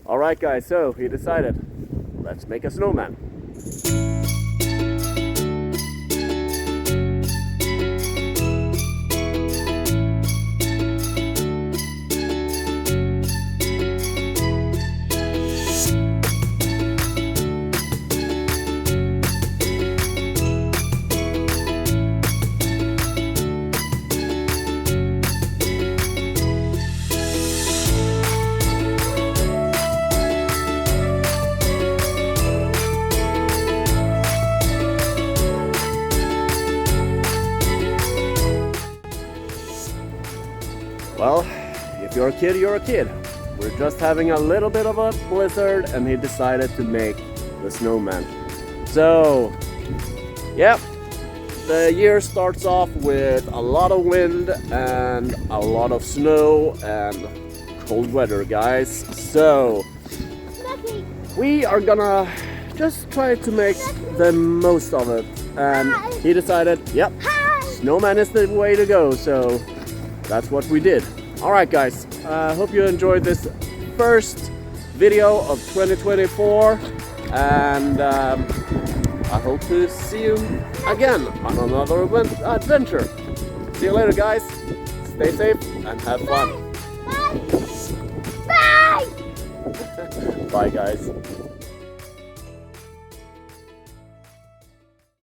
Alright guys, so he decided, let's make a snowman. Well, if you're a kid, you're a kid. We're just having a little bit of a blizzard and he decided to make the snowman. So, yeah, the year starts off with a lot of wind and a lot of snow and cold weather, guys. So, we are gonna just try to make the most of it. And he decided, yep, snowman is the way to go. So, that's what we did. Alright guys, hope you enjoyed this first video of 2024 and I hope to see you again on another adventure. See you later guys, stay safe and have fun. Bye! Bye! Bye guys.